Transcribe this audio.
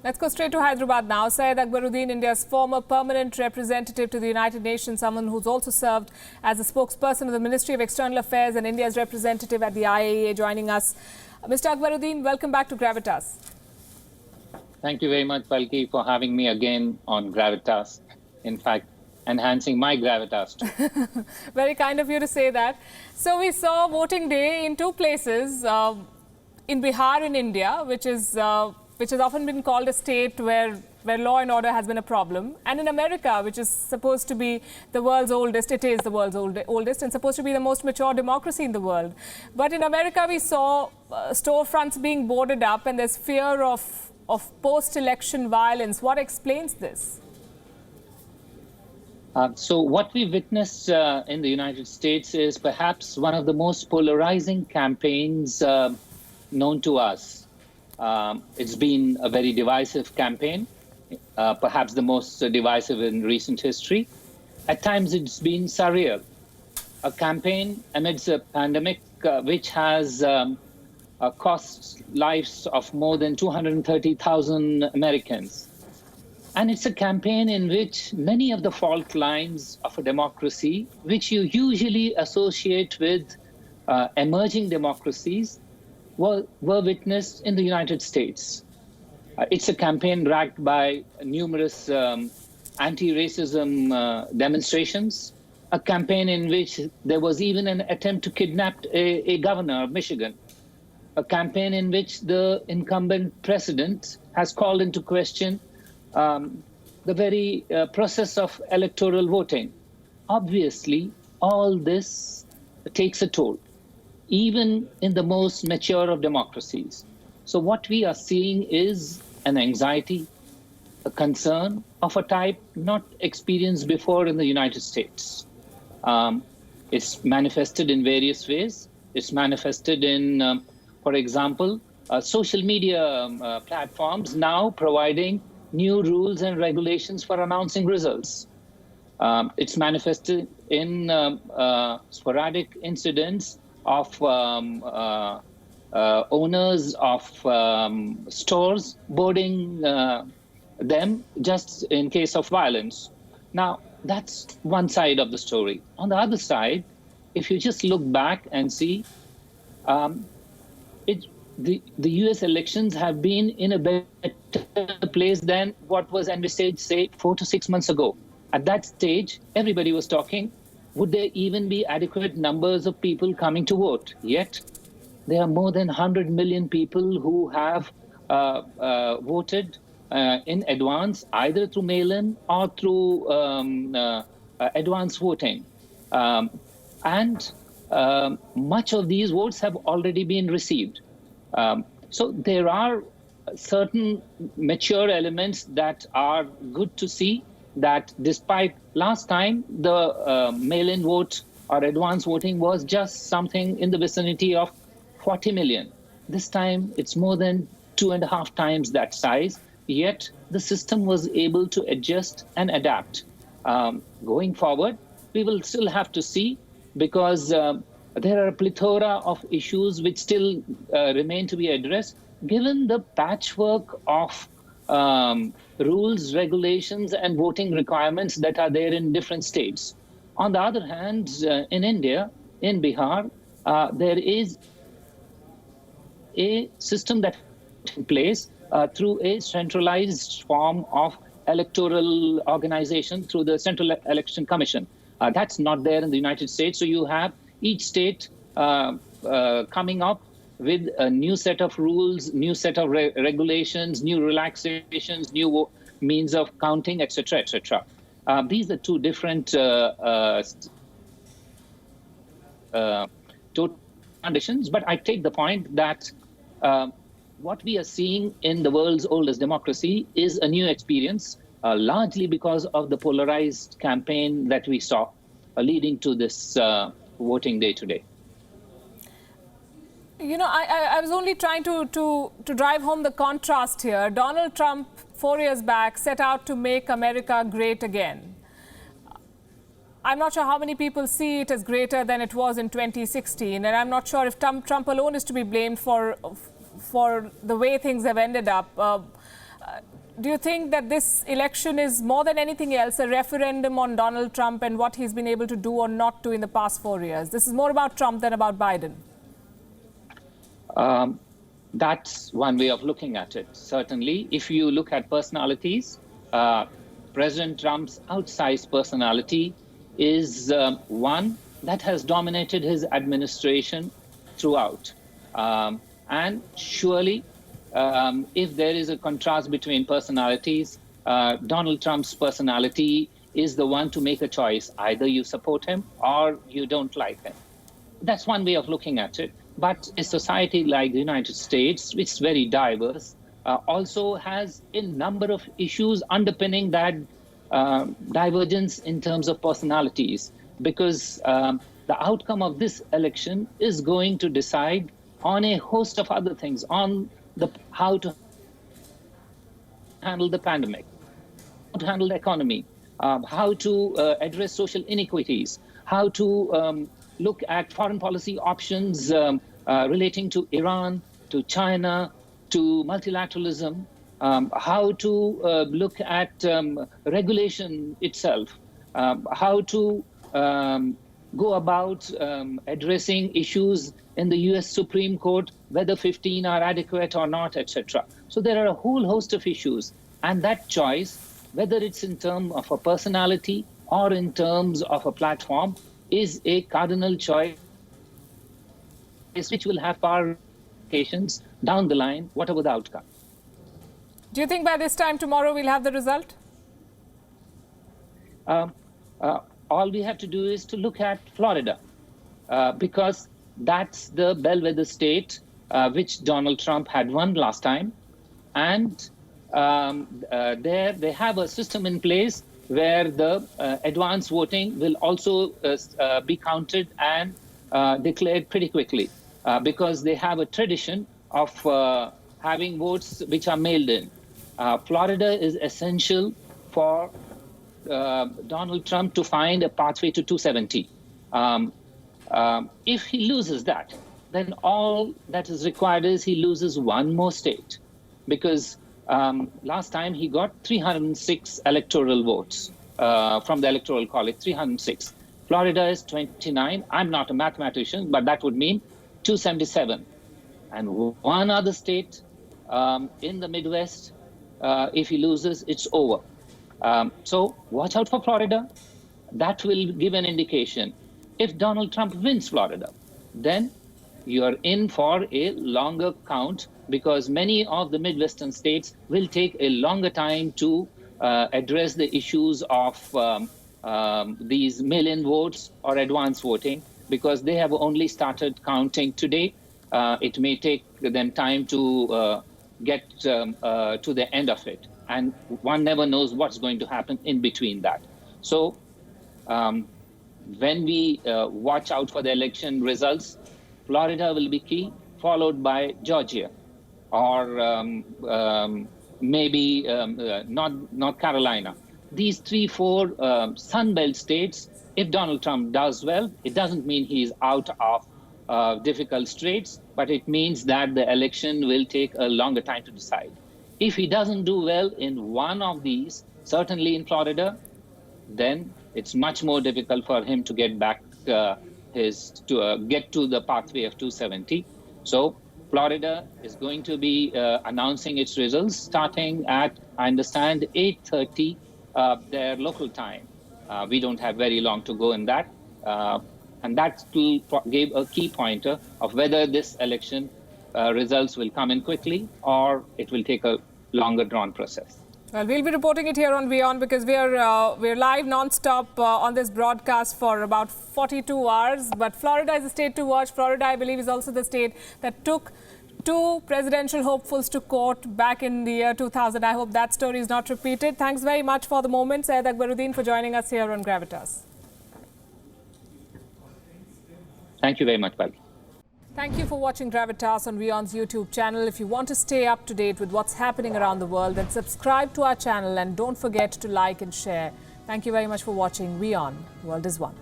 Let's go straight to Hyderabad now. Syed Akbaruddin, India's former permanent representative to the United Nations, someone who's also served as a spokesperson of the Ministry of External Affairs and India's representative at the IAEA, joining us. Mr. Akbaruddin, welcome back to Gravitas. Thank you very much, Palki, for having me again on Gravitas. In fact, enhancing my gravitas too. Very kind of you to say that. So we saw voting day in two places, in Bihar in India, which has often been called a state where law and order has been a problem, and in America, which is supposed to be the world's oldest, it is the world's oldest and supposed to be the most mature democracy in the world. But in America, we saw storefronts being boarded up, and there's fear of post-election violence. What explains this? So what we witnessed in the United States is perhaps one of the most polarizing campaigns known to us. It's been a very divisive campaign, perhaps the most divisive in recent history. At times it's been surreal. A campaign amidst a pandemic which has cost lives of more than 230,000 Americans. And it's a campaign in which many of the fault lines of a democracy, which you usually associate with emerging democracies, were witnessed in the United States. It's a campaign racked by numerous anti-racism demonstrations, a campaign in which there was even an attempt to kidnap a governor of Michigan, a campaign in which the incumbent president has called into question the very process of electoral voting. Obviously, all this takes a toll, even in the most mature of democracies. So what we are seeing is an anxiety, a concern of a type not experienced before in the United States. It's manifested in various ways. It's manifested in, for example, social media platforms now providing new rules and regulations for announcing results. It's manifested in sporadic incidents of owners of stores boarding them just in case of violence. Now, that's one side of the story. On the other side, if you just look back and see, the US elections have been in a better place than what was envisaged, say, 4 to 6 months ago. At that stage, everybody was talking, would there even be adequate numbers of people coming to vote? Yet, there are more than 100 million people who have voted in advance, either through mail-in or through advance voting. And much of these votes have already been received. So there are certain mature elements that are good to see, that despite last time the mail-in vote or advance voting was just something in the vicinity of 40 million. This time it's more than 2.5 times that size, yet the system was able to adjust and adapt. Going forward, we will still have to see, because there are a plethora of issues which still remain to be addressed, given the patchwork of rules, regulations, and voting requirements that are there in different states. On the other hand, in India, in Bihar, there is a system that is in place through a centralized form of electoral organization through the Central Election Commission. That's not there in the United States. So you have each state coming up with a new set of rules, new set of regulations, new relaxations, new means of counting, etc., etc. These are two different total conditions, but I take the point that what we are seeing in the world's oldest democracy is a new experience, largely because of the polarized campaign that we saw leading to this voting day today. You know, I was only trying to drive home the contrast here. Donald Trump, 4 years back, set out to make America great again. I'm not sure how many people see it as greater than it was in 2016, and I'm not sure if Trump alone is to be blamed for the way things have ended up. Do you think that this election is more than anything else a referendum on Donald Trump and what he's been able to do or not do in the past 4 years? This is more about Trump than about Biden. That's one way of looking at it. Certainly, if you look at personalities, President Trump's outsized personality is one that has dominated his administration throughout. And surely, if there is a contrast between personalities, Donald Trump's personality is the one to make a choice. Either you support him or you don't like him. That's one way of looking at it. But a society like the United States, which is very diverse, also has a number of issues underpinning that divergence in terms of personalities, because the outcome of this election is going to decide on a host of other things, on how to handle the pandemic, how to handle the economy, how to address social inequities, how to look at foreign policy options relating to Iran, to China, to multilateralism, how to look at regulation itself, how to go about addressing issues in the US Supreme Court, whether 15 are adequate or not, etc. So there are a whole host of issues. And that choice, whether it's in terms of a personality or in terms of a platform, is a cardinal choice which will have power implications down the line, whatever the outcome. Do you think by this time tomorrow we'll have the result? All we have to do is to look at Florida, because that's the bellwether state which Donald Trump had won last time. And there they have a system in place where the advance voting will also be counted and declared pretty quickly, because they have a tradition of having votes which are mailed in. Florida is essential for Donald Trump to find a pathway to 270. If he loses that, then all that is required is he loses one more state, because last time he got 306 electoral votes from the Electoral College, 306. Florida is 29. I'm not a mathematician, but that would mean 277. And one other state in the Midwest, if he loses, it's over. So watch out for Florida. That will give an indication. If Donald Trump wins Florida, then you're in for a longer count, because many of the Midwestern states will take a longer time to address the issues of these mail-in votes or advance voting, because they have only started counting today. It may take them time to get to the end of it. And one never knows what's going to happen in between that. So when we watch out for the election results, Florida will be key, followed by Georgia, or maybe North Carolina. These 3-4 Sun Belt states, if Donald Trump does well, it doesn't mean he's out of difficult straits, but it means that the election will take a longer time to decide. If he doesn't do well in one of these, certainly in Florida, then it's much more difficult for him to get back get to the pathway of 270. So Florida is going to be announcing its results starting at, I understand, 8:30 their local time. We don't have very long to go in that. And that will give a key pointer of whether this election results will come in quickly or it will take a longer drawn process. Well, we'll be reporting it here on WION, because we're live non-stop on this broadcast for about 42 hours. But Florida is a state to watch. Florida, I believe, is also the state that took 2 presidential hopefuls to court back in the year 2000. I hope that story is not repeated. Thanks very much for the moment, Syed Akbaruddin, for joining us here on Gravitas. Thank you very much, Palki. Thank you for watching Gravitas on WION's YouTube channel. If you want to stay up to date with what's happening around the world, then subscribe to our channel and don't forget to like and share. Thank you very much for watching WION. The world is one.